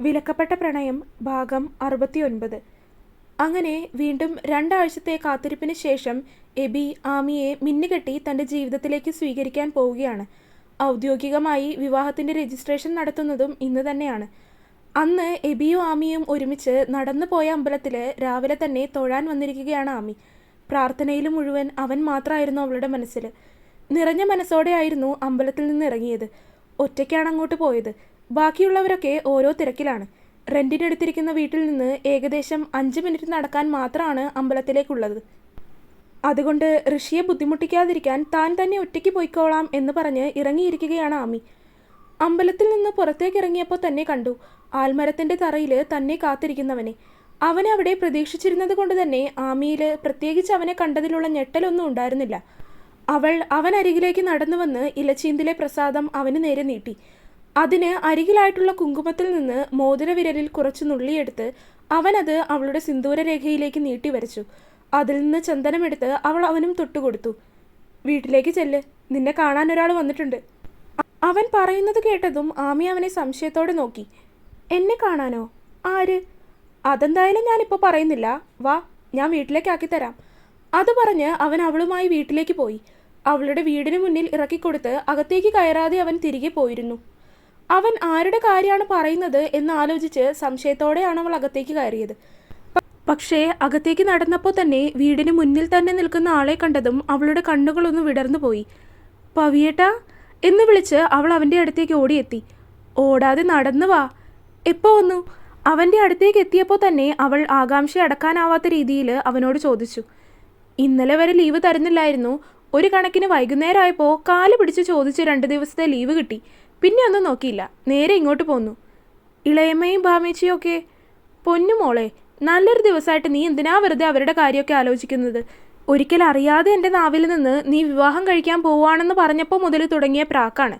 വിലക്കപ്പെട്ട പ്രണയം ഭാഗം 69. അങ്ങനെ വീണ്ടും 2 ആഴ്ചത്തെ കാത്തിരിപ്പിന് ശേഷം എബി ആമിയെ മിന്നുകെട്ടി തൻ്റെ ജീവിതത്തിലേക്ക് സ്വീകരിക്കാൻ പോവുകയാണ്. ഔദ്യോഗികമായി വിവാഹത്തിൻ്റെ രജിസ്ട്രേഷൻ നടത്തുന്നതും ഇന്ന് തന്നെയാണ്. അന്ന് എബിയും ആമിയും ഒരുമിച്ച് നടന്നു പോയ അമ്പലത്തിൽ രാവിലെ തന്നെ തൊഴാൻ വന്നിരിക്കുകയാണ് ആമി. പ്രാർത്ഥനയിൽ മുഴുവൻ അവൻ മാത്രമായിരുന്നു അവളുടെ മനസ്സിൽ. നിറഞ്ഞ മനസ്സോടെയായിരുന്നു അമ്പലത്തിൽ നിന്ന് ഇറങ്ങിയത്. ഒറ്റയ്ക്കാണ് അങ്ങോട്ട് പോയത്. ബാക്കിയുള്ളവരൊക്കെ ഓരോ തിരക്കിലാണ്. റെൻറ്റിനെടുത്തിരിക്കുന്ന വീട്ടിൽ നിന്ന് ഏകദേശം 5 മിനിറ്റ് നടക്കാൻ മാത്രമാണ് അമ്പലത്തിലേക്കുള്ളത്. അതുകൊണ്ട് ഋഷിയെ ബുദ്ധിമുട്ടിക്കാതിരിക്കാൻ താൻ തന്നെ ഒറ്റയ്ക്ക് പോയിക്കോളാം എന്ന് പറഞ്ഞ് ഇറങ്ങിയിരിക്കുകയാണ് ആമി. അമ്പലത്തിൽ നിന്ന് പുറത്തേക്ക് ഇറങ്ങിയപ്പോൾ തന്നെ കണ്ടു ആൽമരത്തിൻ്റെ തറയിൽ തന്നെ കാത്തിരിക്കുന്നവനെ. അവനെ അവിടെ പ്രതീക്ഷിച്ചിരുന്നത് കൊണ്ട് തന്നെ ആമിയിൽ പ്രത്യേകിച്ച് അവനെ കണ്ടതിലുള്ള ഞെട്ടലൊന്നും ഉണ്ടായിരുന്നില്ല. അവൻ അരികിലേക്ക് നടന്നു വന്ന് ഇലച്ചീന്തിലെ പ്രസാദം അവന് നേരെ നീട്ടി. അതിന് അരികിലായിട്ടുള്ള കുങ്കുമത്തിൽ നിന്ന് മോതിരവിരലിൽ കുറച്ച് നുള്ളിയെടുത്ത് അവനത് അവളുടെ സിന്ദൂരരേഖയിലേക്ക് നീട്ടി വരച്ചു. അതിൽ നിന്ന് ചന്ദനമെടുത്ത് അവൾ അവനും തൊട്ടുകൊടുത്തു. വീട്ടിലേക്ക് ചെല്ല്, നിന്നെ കാണാൻ ഒരാൾ വന്നിട്ടുണ്ട്. അവൻ പറയുന്നത് കേട്ടതും ആമി അവനെ സംശയത്തോടെ നോക്കി. എന്നെ കാണാനോ? ആര്? അതെന്തായാലും ഞാനിപ്പോൾ പറയുന്നില്ല, വാ, ഞാൻ വീട്ടിലേക്കാക്കി തരാം. അത് പറഞ്ഞ് അവൻ അവളുമായി വീട്ടിലേക്ക് പോയി. അവളുടെ വീടിന് മുന്നിൽ ഇറക്കിക്കൊടുത്ത് അകത്തേക്ക് കയറാതെ അവൻ തിരികെ പോയിരുന്നു. അവൻ ആരുടെ കാര്യമാണ് പറയുന്നത് എന്നാലോചിച്ച് സംശയത്തോടെയാണ് അവൾ അകത്തേക്ക് കയറിയത്. പക്ഷേ അകത്തേക്ക് നടന്നപ്പോൾ തന്നെ വീടിന് മുന്നിൽ തന്നെ നിൽക്കുന്ന ആളെ കണ്ടതും അവളുടെ കണ്ണുകളൊന്ന് വിടർന്നു പോയി. പവിയേട്ടാ എന്ന് വിളിച്ച് അവൾ അവൻ്റെ അടുത്തേക്ക് ഓടിയെത്തി. ഓടാതെ നടന്നു വാ. എപ്പോൾ വന്നു? അവൻ്റെ അടുത്തേക്ക് എത്തിയപ്പോൾ തന്നെ അവൾ ആകാംക്ഷ അടക്കാനാവാത്ത രീതിയിൽ അവനോട് ചോദിച്ചു. ഇന്നലെ വരെ ലീവ് തരുന്നില്ലായിരുന്നു. ഒരു കണക്കിന് വൈകുന്നേരമായപ്പോൾ കാല് പിടിച്ച് ചോദിച്ച് 2 ദിവസത്തെ ലീവ് കിട്ടി. പിന്നെ ഒന്നും നോക്കിയില്ല, നേരെ ഇങ്ങോട്ട് പോന്നു. ഇളയമ്മയും ഭാമേച്ചിയും ഒക്കെ? പൊന്നു മോളെ, നല്ലൊരു ദിവസമായിട്ട് നീ എന്തിനാ വെറുതെ അവരുടെ കാര്യമൊക്കെ ആലോചിക്കുന്നത്? ഒരിക്കൽ അറിയാതെ എൻ്റെ നാവിൽ നിന്ന് നീ വിവാഹം കഴിക്കാൻ പോവുകയാണെന്ന് പറഞ്ഞപ്പോൾ മുതൽ തുടങ്ങിയ പ്രാക്കാണ്.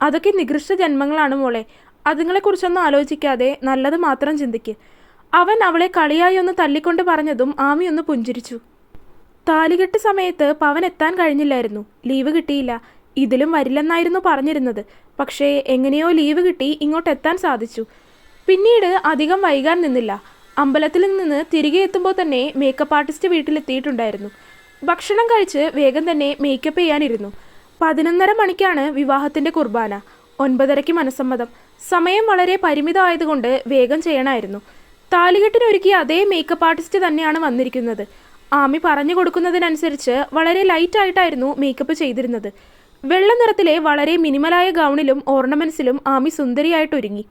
അതൊക്കെ നികൃഷ്ട ജന്മങ്ങളാണ് മോളെ. അതുങ്ങളെക്കുറിച്ചൊന്നും ആലോചിക്കാതെ നല്ലത് മാത്രം ചിന്തിക്ക്. അവൻ അവളെ കളിയായി ഒന്ന് തള്ളിക്കൊണ്ട് പറഞ്ഞതും ആമി ഒന്ന് പുഞ്ചിരിച്ചു. താലികെട്ട് സമയത്ത് പവൻ എത്താൻ കഴിഞ്ഞില്ലായിരുന്നു. ലീവ് കിട്ടിയില്ല. ഇതിലും വരില്ലെന്നായിരുന്നു പറഞ്ഞിരുന്നത്. പക്ഷേ എങ്ങനെയോ ലീവ് കിട്ടി ഇങ്ങോട്ട് എത്താൻ സാധിച്ചു. പിന്നീട് അധികം വൈകാൻ നിന്നില്ല. അമ്പലത്തിൽ നിന്ന് തിരികെ എത്തുമ്പോൾ തന്നെ മേക്കപ്പ് ആർട്ടിസ്റ്റ് വീട്ടിലെത്തിയിട്ടുണ്ടായിരുന്നു. ഭക്ഷണം കഴിച്ച് വേഗം തന്നെ മേക്കപ്പ് ചെയ്യാനിരുന്നു. 11:30 മണിക്കാണ് വിവാഹത്തിൻ്റെ കുർബാന. 9:30 മനസ്സമ്മതം. സമയം വളരെ പരിമിതമായതുകൊണ്ട് വേഗം ചെയ്യണമായിരുന്നു. താലികെട്ടിനൊരുക്കിയ അതേ മേക്കപ്പ് ആർട്ടിസ്റ്റ് തന്നെയാണ് വന്നിരിക്കുന്നത്. ആമി പറഞ്ഞു കൊടുക്കുന്നതിനനുസരിച്ച് വളരെ ലൈറ്റായിട്ടായിരുന്നു മേക്കപ്പ് ചെയ്തിരുന്നത്. വെള്ള നിറത്തിലെ വളരെ മിനിമലായ ഗൗണിലും ഓർണമെൻറ്റ്സിലും ആമി സുന്ദരിയായിട്ടൊരുങ്ങി.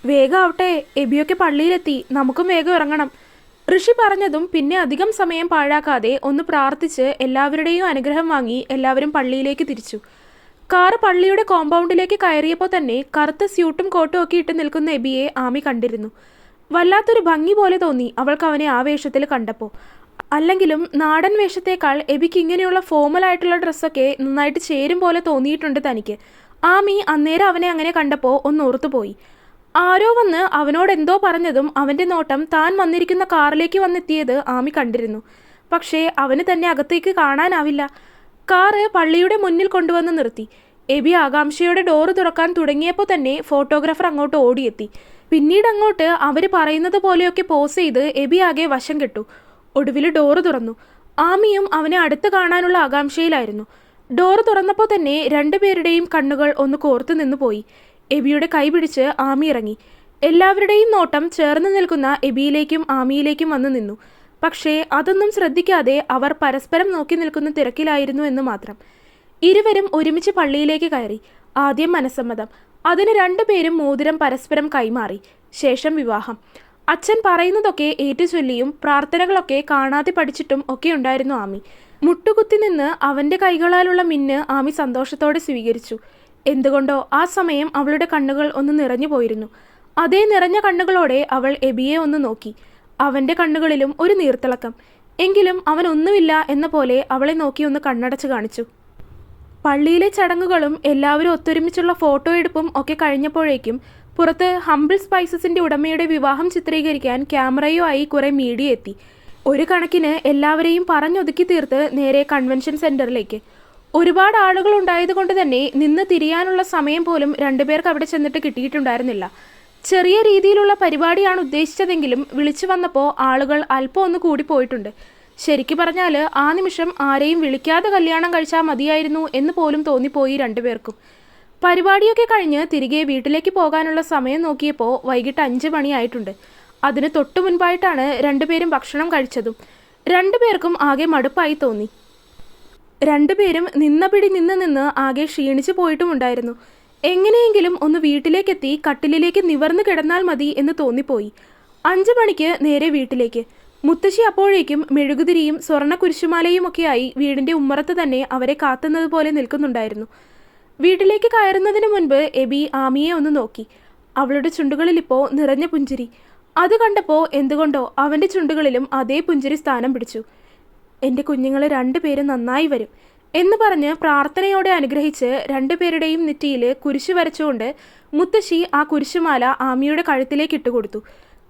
വേഗം ആവട്ടെ, എബിയൊക്കെ പള്ളിയിലെത്തി, നമുക്കും വേഗം ഇറങ്ങണം. ഋഷി പറഞ്ഞതും പിന്നെ അധികം സമയം പാഴാക്കാതെ ഒന്ന് പ്രാർത്ഥിച്ച് എല്ലാവരുടെയും അനുഗ്രഹം വാങ്ങി എല്ലാവരും പള്ളിയിലേക്ക് തിരിച്ചു. കാറ് പള്ളിയുടെ കോമ്പൗണ്ടിലേക്ക് കയറിയപ്പോൾ തന്നെ കറുത്ത സ്യൂട്ടും കോട്ടും ഒക്കെ ഇട്ട് നിൽക്കുന്ന എബിയെ ആമി കണ്ടിരുന്നു. വല്ലാത്തൊരു ഭംഗി പോലെ തോന്നി അവൾക്ക് അവനെ ആ വേഷത്തിൽ കണ്ടപ്പോൾ. അല്ലെങ്കിലും നാടൻ വേഷത്തേക്കാൾ എബിക്ക് ഇങ്ങനെയുള്ള ഫോമലായിട്ടുള്ള ഡ്രസ്സൊക്കെ നന്നായിട്ട് ചേരും പോലെ തോന്നിയിട്ടുണ്ട് തനിക്ക്. ആമി അന്നേരം അവനെ അങ്ങനെ കണ്ടപ്പോൾ ഒന്ന് ഓർത്തുപോയി. ആരോ വന്ന് അവനോട് എന്തോ പറഞ്ഞതും അവൻ്റെ നോട്ടം താൻ വന്നിരിക്കുന്ന കാറിലേക്ക് വന്നെത്തിയത് ആമി കണ്ടിരുന്നു. പക്ഷേ അവന് തന്നെ അകത്തേക്ക് കാണാനാവില്ല. കാറ് പള്ളിയുടെ മുന്നിൽ കൊണ്ടുവന്ന് നിർത്തി. എബി ആകാംക്ഷയോടെ ഡോറ് തുറക്കാൻ തുടങ്ങിയപ്പോൾ തന്നെ ഫോട്ടോഗ്രാഫർ അങ്ങോട്ട് ഓടിയെത്തി. പിന്നീട് അങ്ങോട്ട് അവർ പറയുന്നത് പോലെയൊക്കെ പോസ് ചെയ്ത് എബി ആകെ വശം കെട്ടു. ഒടുവിൽ ഡോറ് തുറന്നു. ആമിയും അവനെ അടുത്ത് കാണാനുള്ള ആകാംക്ഷയിലായിരുന്നു. ഡോറ് തുറന്നപ്പോൾ തന്നെ 2 പേരുടെയും കണ്ണുകൾ ഒന്ന് കോർത്തു നിന്നു പോയി. എബിയുടെ കൈ പിടിച്ച് ആമി ഇറങ്ങി. എല്ലാവരുടെയും നോട്ടം ചേർന്ന് നിൽക്കുന്ന എബിയിലേക്കും ആമിയിലേക്കും വന്നു നിന്നു. പക്ഷേ അതൊന്നും ശ്രദ്ധിക്കാതെ അവർ പരസ്പരം നോക്കി നിൽക്കുന്ന തിരക്കിലായിരുന്നു എന്ന് മാത്രം. ഇരുവരും ഒരുമിച്ച് പള്ളിയിലേക്ക് കയറി. ആദ്യം മനസ്സമ്മതം. അതിന് 2 പേരും മോതിരം പരസ്പരം കൈമാറി. ശേഷം വിവാഹം. അച്ഛൻ പറയുന്നതൊക്കെ ഏറ്റുചൊല്ലിയും പ്രാർത്ഥനകളൊക്കെ കാണാതെ പഠിച്ചിട്ടും ഒക്കെ ഉണ്ടായിരുന്നു ആമി. മുട്ടുകുത്തി നിന്ന് അവൻ്റെ കൈകളാലുള്ള മിന്ന് ആമി സന്തോഷത്തോടെ സ്വീകരിച്ചു. എന്തുകൊണ്ടോ ആ സമയം അവളുടെ കണ്ണുകൾ ഒന്ന് നിറഞ്ഞു പോയിരുന്നു. അതേ നിറഞ്ഞ കണ്ണുകളോടെ അവൾ എബിയെ ഒന്ന് നോക്കി. അവൻ്റെ കണ്ണുകളിലും ഒരു നീർത്തിളക്കം. എങ്കിലും അവൻ ഒന്നുമില്ല എന്ന പോലെ അവളെ നോക്കി ഒന്ന് കണ്ണടച്ച് കാണിച്ചു. പള്ളിയിലെ ചടങ്ങുകളും എല്ലാവരും ഒത്തൊരുമിച്ചുള്ള ഫോട്ടോ എടുപ്പും ഒക്കെ കഴിഞ്ഞപ്പോഴേക്കും പുറത്ത് ഹംബിൾ സ്പൈസസിൻ്റെ ഉടമയുടെ വിവാഹം ചിത്രീകരിക്കാൻ ക്യാമറയുമായി കുറേ മീഡിയ എത്തി. ഒരു കണക്കിന് എല്ലാവരെയും പറഞ്ഞൊതുക്കി തീർത്ത് നേരെ കൺവെൻഷൻ സെൻറ്ററിലേക്ക്. ഒരുപാട് ആളുകൾ ഉണ്ടായതുകൊണ്ട് തന്നെ നിന്ന് തിരിയാനുള്ള സമയം പോലും 2 പേർക്ക് അവിടെ ചെന്നിട്ട് കിട്ടിയിട്ടുണ്ടായിരുന്നില്ല. ചെറിയ രീതിയിലുള്ള പരിപാടിയാണ് ഉദ്ദേശിച്ചതെങ്കിലും വിളിച്ചു വന്നപ്പോൾ ആളുകൾ അല്പം ഒന്ന് കൂടിപ്പോയിട്ടുണ്ട്. ശരിക്കു പറഞ്ഞാൽ ആ നിമിഷം ആരെയും വിളിക്കാതെ കല്യാണം കഴിച്ചാൽ മതിയായിരുന്നു എന്ന് പോലും തോന്നിപ്പോയി രണ്ടുപേർക്കും. പരിപാടിയൊക്കെ കഴിഞ്ഞ് തിരികെ വീട്ടിലേക്ക് പോകാനുള്ള സമയം നോക്കിയപ്പോൾ വൈകിട്ട് 5 മണിയായിട്ടുണ്ട്. അതിന് തൊട്ടു മുൻപായിട്ടാണ് രണ്ടുപേരും ഭക്ഷണം കഴിച്ചതും. രണ്ടുപേർക്കും ആകെ മടുപ്പായി തോന്നി. രണ്ടുപേരും നിന്നപിടി നിന്ന് ആകെ ക്ഷീണിച്ചു പോയിട്ടുമുണ്ടായിരുന്നു. എങ്ങനെയെങ്കിലും ഒന്ന് വീട്ടിലേക്കെത്തി കട്ടിലിലേക്ക് നിവർന്നു കിടന്നാൽ മതി എന്ന് തോന്നിപ്പോയി. 5 മണിക്ക് നേരെ വീട്ടിലേക്ക്. മുത്തശ്ശി അപ്പോഴേക്കും മെഴുകുതിരിയും സ്വർണ്ണ കുരിശുമാലയും ഒക്കെയായി വീടിൻ്റെ ഉമ്മറത്ത് തന്നെ അവരെ കാത്തുന്നത് പോലെ നിൽക്കുന്നുണ്ടായിരുന്നു. വീട്ടിലേക്ക് കയറുന്നതിന് മുൻപ് എബി ആമിയെ ഒന്ന് നോക്കി. അവളുടെ ചുണ്ടുകളിൽ ഇപ്പോൾ നിറഞ്ഞ പുഞ്ചിരി. അത് കണ്ടപ്പോൾ എന്തുകൊണ്ടോ അവൻ്റെ ചുണ്ടുകളിലും അതേ പുഞ്ചിരി സ്ഥാനം പിടിച്ചു. എൻ്റെ കുഞ്ഞുങ്ങൾ രണ്ടുപേരും നന്നായി വരും എന്ന് പറഞ്ഞ് പ്രാർത്ഥനയോടെ അനുഗ്രഹിച്ച് രണ്ടുപേരുടെയും നെറ്റിയിൽ കുരിശു വരച്ചുകൊണ്ട് മുത്തശ്ശി ആ കുരിശുമാല ആമിയുടെ കഴുത്തിലേക്ക് ഇട്ടുകൊടുത്തു.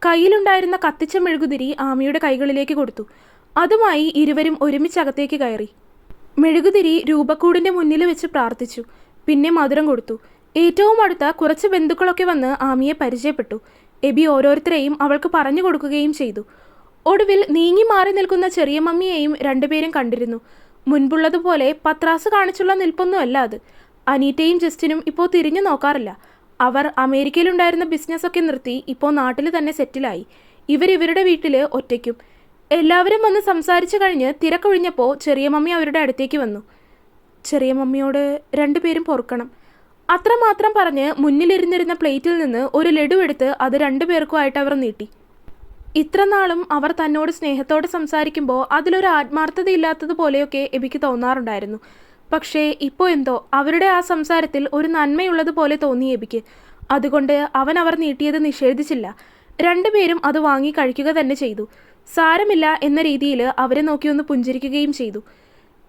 കയ്യിലുണ്ടായിരുന്ന കത്തിച്ച മെഴുകുതിരി ആമിയുടെ കൈകളിലേക്ക് കൊടുത്തു. അതുമായി ഇരുവരും ഒരുമിച്ചകത്തേക്ക് കയറി. മെഴുകുതിരി രൂപക്കൂടിൻ്റെ മുന്നിൽ വെച്ച് പ്രാർത്ഥിച്ചു. പിന്നെ മധുരം കൊടുത്തു. ഏറ്റവും അടുത്ത കുറച്ച് ബന്ധുക്കളൊക്കെ വന്ന് ആമിയെ പരിചയപ്പെട്ടു. എബി ഓരോരുത്തരെയും അവൾക്ക് പറഞ്ഞു കൊടുക്കുകയും ചെയ്തു. ഒടുവിൽ നീങ്ങി മാറി നിൽക്കുന്ന ചെറിയ മമ്മിയെയും രണ്ടുപേരും കണ്ടിരുന്നു. മുൻപുള്ളതുപോലെ പത്രാസ് കാണിച്ചുള്ള നിൽപ്പൊന്നുമല്ല അത്. അനീറ്റയും ജസ്റ്റിനും ഇപ്പോൾ തിരിഞ്ഞു നോക്കാറില്ല. അവർ അമേരിക്കയിലുണ്ടായിരുന്ന ബിസിനസ്സൊക്കെ നിർത്തി ഇപ്പോൾ നാട്ടിൽ തന്നെ സെറ്റിലായി. ഇവരുടെ വീട്ടിൽ ഒറ്റയ്ക്കും. എല്ലാവരും വന്ന് സംസാരിച്ചു കഴിഞ്ഞ് തിരക്കൊഴിഞ്ഞപ്പോൾ ചെറിയ മമ്മി അവരുടെ അടുത്തേക്ക് വന്നു. ചെറിയ മമ്മിയോട് രണ്ടുപേരും പൊറുക്കണം. അത്രമാത്രം പറഞ്ഞ് മുന്നിലിരുന്നിരുന്ന പ്ലേറ്റിൽ നിന്ന് ഒരു ലഡു എടുത്ത് അത് രണ്ടുപേർക്കുമായിട്ട് അവർ നീട്ടി. ഇത്ര നാളും അവർ തന്നോട് സ്നേഹത്തോടെ സംസാരിക്കുമ്പോൾ അതിലൊരു ആത്മാർത്ഥതയില്ലാത്തതുപോലെയൊക്കെ എബിക്ക് തോന്നാറുണ്ടായിരുന്നു. പക്ഷേ ഇപ്പോൾ എന്തോ അവരുടെ ആ സംസാരത്തിൽ ഒരു നന്മയുള്ളതുപോലെ തോന്നി എബിക്ക്. അതുകൊണ്ട് അവർ നീട്ടിയത് നിഷേധിച്ചില്ല. രണ്ടുപേരും അത് വാങ്ങി കഴിക്കുക തന്നെ ചെയ്തു. സാരമില്ല എന്ന രീതിയിൽ അവരെ നോക്കി ഒന്ന് പുഞ്ചിരിക്കുകയും ചെയ്തു.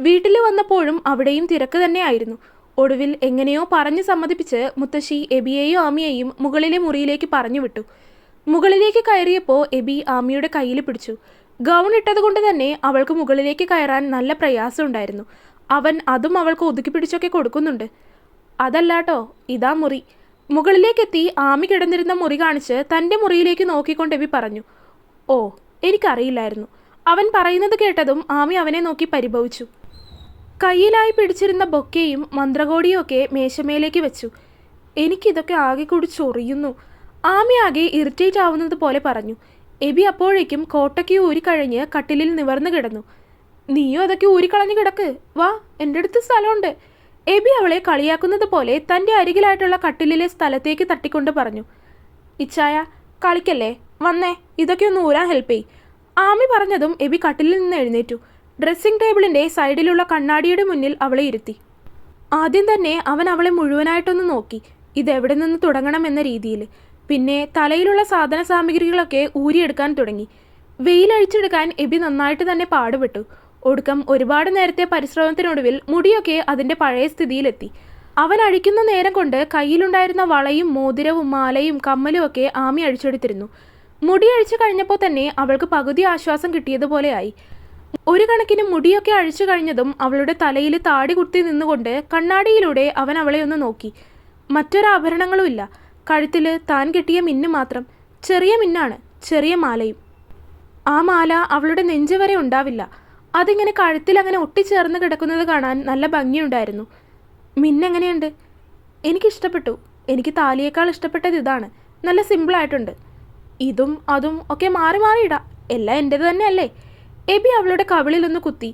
വീട്ടിൽ വന്നപ്പോഴും അവിടെയും തിരക്ക് തന്നെയായിരുന്നു. ഒടുവിൽ എങ്ങനെയോ പറഞ്ഞ് സമ്മതിപ്പിച്ച് മുത്തശ്ശി എബിയെയും ആമിയെയും മുകളിലെ മുറിയിലേക്ക് പറഞ്ഞു വിട്ടു. മുകളിലേക്ക് കയറിയപ്പോൾ എബി ആമിയുടെ കയ്യിൽ പിടിച്ചു. ഗൗൺ ഇട്ടതുകൊണ്ട് തന്നെ അവൾക്ക് മുകളിലേക്ക് കയറാൻ നല്ല പ്രയാസമുണ്ടായിരുന്നു. അതും അവൾക്ക് ഒതുക്കി പിടിച്ചൊക്കെ കൊടുക്കുന്നുണ്ട്. അതല്ലാട്ടോ, ഇതാ മുറി. മുകളിലേക്കെത്തി ആമി കിടന്നിരുന്ന മുറി കാണിച്ച് തൻ്റെ മുറിയിലേക്ക് നോക്കിക്കൊണ്ട് എബി പറഞ്ഞു. ഓ, എനിക്കറിയില്ലായിരുന്നു. അവൻ പറയുന്നത് കേട്ടതും ആമി അവനെ നോക്കി പരിഭവിച്ചു. കയ്യിലായി പിടിച്ചിരുന്ന ബൊക്കയും മന്ത്രകോടിയും ഒക്കെ മേശമേലേക്ക് വെച്ചു. എനിക്കിതൊക്കെ ആകെ കൂടി ചൊറിയുന്നു. ആമി ആകെ ഇറിറ്റേറ്റ് ആവുന്നത് പോലെ പറഞ്ഞു. എബി അപ്പോഴേക്കും കോട്ടയ്ക്ക് ഊരിക്കഴിഞ്ഞ് കട്ടിലിൽ നിവർന്നു കിടന്നു. നീയോ അതൊക്കെ ഊരിക്കളഞ്ഞു കിടക്ക്, വാ, എൻ്റെ അടുത്ത് സ്ഥലമുണ്ട്. എബി അവളെ കളിയാക്കുന്നത് പോലെ തൻ്റെ അരികിലായിട്ടുള്ള കട്ടിലിലെ സ്ഥലത്തേക്ക് തട്ടിക്കൊണ്ട് പറഞ്ഞു. ഇച്ചായ, കളിക്കല്ലേ, വന്നേ, ഇതൊക്കെ ഒന്ന് ഊരാൻ ഹെൽപ്പ് ചെയ്. ആമി പറഞ്ഞതും എബി കട്ടിലിൽ നിന്ന് എഴുന്നേറ്റു. ഡ്രസ്സിംഗ് ടേബിളിൻ്റെ സൈഡിലുള്ള കണ്ണാടിയുടെ മുന്നിൽ അവളെ ഇരുത്തി. ആദ്യം തന്നെ അവൻ അവളെ മുഴുവനായിട്ടൊന്ന് നോക്കി, ഇതെവിടെ നിന്ന് തുടങ്ങണം എന്ന രീതിയിൽ. പിന്നെ തലയിലുള്ള സാധന സാമഗ്രികളൊക്കെ ഊരിയെടുക്കാൻ തുടങ്ങി. വെയിലഴിച്ചെടുക്കാൻ എബി നന്നായിട്ട് തന്നെ പാടുപെട്ടു. ഒടുക്കം ഒരുപാട് നേരത്തെ പരിശ്രമത്തിനൊടുവിൽ മുടിയൊക്കെ അതിൻ്റെ പഴയ സ്ഥിതിയിലെത്തി. അവൻ അഴിക്കുന്ന നേരം കൊണ്ട് കയ്യിലുണ്ടായിരുന്ന വളയും മോതിരവും മാലയും കമ്മലും ഒക്കെ ആമി അഴിച്ചെടുത്തിരുന്നു. മുടി അഴിച്ചു കഴിഞ്ഞപ്പോൾ തന്നെ അവൾക്ക് പകുതി ആശ്വാസം കിട്ടിയതുപോലെയായി. ഒരു കണക്കിന് മുടിയൊക്കെ അഴിച്ചു കഴിഞ്ഞതും അവളുടെ തലയിൽ താടി കുത്തി നിന്നുകൊണ്ട് കണ്ണാടിയിലൂടെ അവൻ അവളെ ഒന്ന് നോക്കി. മറ്റൊരാഭരണങ്ങളുമില്ല. കഴുത്തിൽ താൻ കെട്ടിയ മിന്നു മാത്രം. ചെറിയ മിന്നാണ്, ചെറിയ മാലയും. ആ മാല അവളുടെ നെഞ്ച് വരെ ഉണ്ടാവില്ല. അതിങ്ങനെ കഴുത്തിൽ അങ്ങനെ ഒട്ടിച്ചേർന്ന് കിടക്കുന്നത് കാണാൻ നല്ല ഭംഗിയുണ്ടായിരുന്നു. മിന്നെങ്ങനെയുണ്ട്? എനിക്കിഷ്ടപ്പെട്ടു. എനിക്ക് താലിയേക്കാൾ ഇഷ്ടപ്പെട്ടത് ഇതാണ്. നല്ല സിമ്പിളായിട്ടുണ്ട്. ഇതും അതും ഒക്കെ മാറി മാറിയിടാം, എല്ലാം എൻ്റേത് തന്നെയല്ലേ. എബി അവളുടെ കവിളിലൊന്ന് കുത്തി.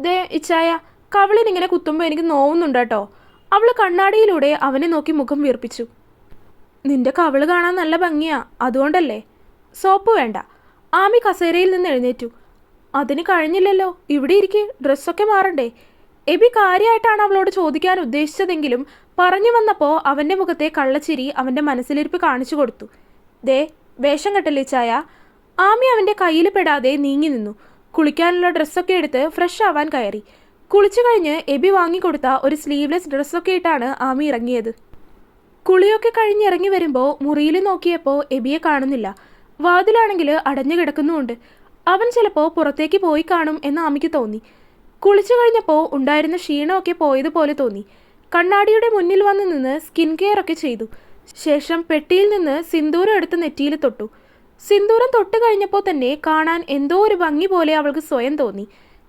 ദേ ഇച്ചായ, കവിളിനിങ്ങനെ കുത്തുമ്പോൾ എനിക്ക് നോവുന്നുണ്ട് കേട്ടോ. അവൾ കണ്ണാടിയിലൂടെ അവനെ നോക്കി മുഖം വീർപ്പിച്ചു. നിന്റെ കവിള് കാണാൻ നല്ല ഭംഗിയാ, അതുകൊണ്ടല്ലേ. സോപ്പ് വേണ്ട. ആമി കസേരയിൽ നിന്ന് എഴുന്നേറ്റു. അതിന് കഴിഞ്ഞില്ലല്ലോ, ഇവിടെ ഇരിക്ക്, ഡ്രസ്സൊക്കെ മാറണ്ടേ. എബി കാര്യമായിട്ടാണ് അവളോട് ചോദിക്കാൻ ഉദ്ദേശിച്ചതെങ്കിലും പറഞ്ഞു വന്നപ്പോൾ അവൻ്റെ മുഖത്തെ കള്ളച്ചിരി അവൻ്റെ മനസ്സിലിരിപ്പ് കാണിച്ചു കൊടുത്തു. ദേ, വേഷം കെട്ടല്ലേ ചായ. ആമി അവൻ്റെ കയ്യിൽ പെടാതെ നീങ്ങി നിന്നു. കുളിക്കാനുള്ള ഡ്രസ്സൊക്കെ എടുത്ത് ഫ്രഷ് ആവാൻ കയറി. കുളിച്ചു കഴിഞ്ഞ് എബി വാങ്ങിക്കൊടുത്ത ഒരു സ്ലീവ്ലെസ് ഡ്രസ്സൊക്കെ ഇട്ടാണ് ആമി ഇറങ്ങിയത്. കുളിയൊക്കെ കഴിഞ്ഞിറങ്ങി വരുമ്പോൾ മുറിയിൽ നോക്കിയപ്പോൾ എബിയെ കാണുന്നില്ല. വാതിലാണെങ്കിൽ അടഞ്ഞു കിടക്കുന്നുമുണ്ട്. അവൻ ചിലപ്പോൾ പുറത്തേക്ക് പോയി കാണും എന്ന് ആമിക്ക് തോന്നി. കുളിച്ചു കഴിഞ്ഞപ്പോൾ ഉണ്ടായിരുന്ന ക്ഷീണമൊക്കെ പോയതുപോലെ തോന്നി. കണ്ണാടിയുടെ മുന്നിൽ വന്ന് നിന്ന് സ്കിൻ കെയർ ഒക്കെ ചെയ്തു. ശേഷം പെട്ടിയിൽ നിന്ന് സിന്ദൂരം എടുത്ത് നെറ്റിയിൽ തൊട്ടു. സിന്ദൂരം തൊട്ട് കഴിഞ്ഞപ്പോൾ തന്നെ കാണാൻ എന്തോ ഒരു ഭംഗി പോലെ അവൾക്ക് സ്വയം തോന്നി.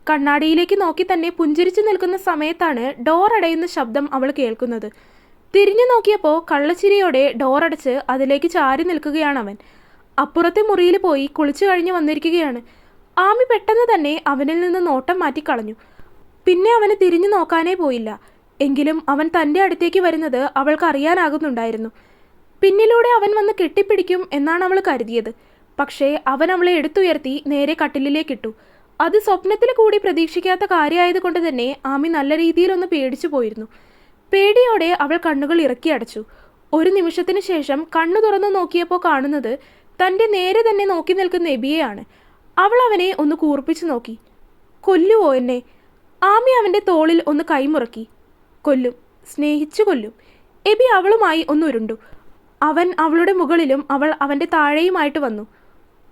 കണ്ണാടിയിലേക്ക് നോക്കി തന്നെ പുഞ്ചിരിച്ചു നിൽക്കുന്ന സമയത്താണ് ഡോർ അടയുന്ന ശബ്ദം അവൾ കേൾക്കുന്നത്. തിരിഞ്ഞു നോക്കിയപ്പോൾ കള്ളച്ചിരിയോടെ ഡോറടച്ച് അതിലേക്ക് ചാരി നിൽക്കുകയാണ് അവൻ. അപ്പുറത്തെ മുറിയിൽ പോയി കുളിച്ചു കഴിഞ്ഞ് വന്നിരിക്കുകയാണ്. ആമി പെട്ടെന്ന് തന്നെ അവനിൽ നിന്ന് നോട്ടം മാറ്റിക്കളഞ്ഞു. പിന്നെ അവന് തിരിഞ്ഞു നോക്കാനേ പോയില്ല. എങ്കിലും അവൻ തൻ്റെ അടുത്തേക്ക് വരുന്നത് അവൾക്ക് അറിയാനാകുന്നുണ്ടായിരുന്നു. പിന്നിലൂടെ അവൻ വന്ന് കെട്ടിപ്പിടിക്കും എന്നാണ് അവൾ കരുതിയത്. പക്ഷേ അവൻ അവളെ എടുത്തുയർത്തി നേരെ കട്ടിലിലേക്കിട്ടു. അത് സ്വപ്നത്തിൽ കൂടി പ്രതീക്ഷിക്കാത്ത കാര്യമായതുകൊണ്ട് തന്നെ ആമി നല്ല രീതിയിലൊന്ന് പേടിച്ചു പോയിരുന്നു. പേടിയോടെ അവൾ കണ്ണുകൾ ഇറക്കി അടച്ചു. ഒരു നിമിഷത്തിന് ശേഷം കണ്ണു തുറന്നു നോക്കിയപ്പോൾ കാണുന്നത് തൻ്റെ നേരെ തന്നെ നോക്കി നിൽക്കുന്ന എബിയെയാണ്. അവൾ അവനെ ഒന്ന് കൂർപ്പിച്ചു നോക്കി. കൊല്ലുവോ എന്നെ? ആമി അവൻ്റെ തോളിൽ ഒന്ന് കൈമുറക്കി. കൊല്ലും, സ്നേഹിച്ചു കൊല്ലും. എബി അവളുമായി ഒന്നുരുണ്ടു. അവൻ അവളുടെ മുകളിലും അവൾ അവൻ്റെ താഴെയുമായിട്ട് വന്നു.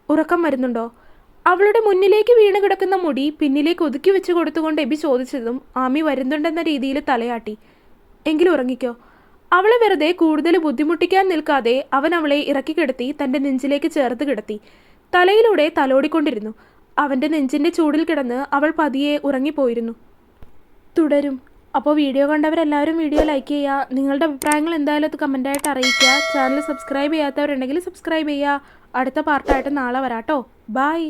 ഉറക്കം വരുന്നുണ്ടോ? അവളുടെ മുന്നിലേക്ക് വീണ് കിടക്കുന്ന മുടി പിന്നിലേക്ക് ഒതുക്കി വെച്ച് കൊടുത്തുകൊണ്ട് എബി ചോദിച്ചതും ആമി വരുന്നുണ്ടെന്ന രീതിയിൽ തലയാട്ടി. എങ്കിലും ഉറങ്ങിക്കോ. അവളെ വെറുതെ കൂടുതൽ ബുദ്ധിമുട്ടിക്കാൻ നിൽക്കാതെ അവൻ അവളെ ഇറക്കി കിടത്തി തൻ്റെ നെഞ്ചിലേക്ക് ചേർത്ത് കിടത്തി. തലയിലൂടെ തലോടിക്കൊണ്ടിരുന്നു. അവൻ്റെ നെഞ്ചിൻ്റെ ചൂടിൽ കിടന്ന് അവൾ പതിയെ ഉറങ്ങിപ്പോയിരുന്നു. തുടരും. അപ്പോൾ വീഡിയോ കണ്ടവരെല്ലാവരും വീഡിയോ ലൈക്ക് ചെയ്യുക. നിങ്ങളുടെ അഭിപ്രായങ്ങൾ എന്തായാലും അത് കമൻറ്റായിട്ട് അറിയിക്കുക. ചാനൽ സബ്സ്ക്രൈബ് ചെയ്യാത്തവരുണ്ടെങ്കിൽ സബ്സ്ക്രൈബ് ചെയ്യുക. അടുത്ത പാർട്ടായിട്ട് നാളെ വരാട്ടോ. ബൈ.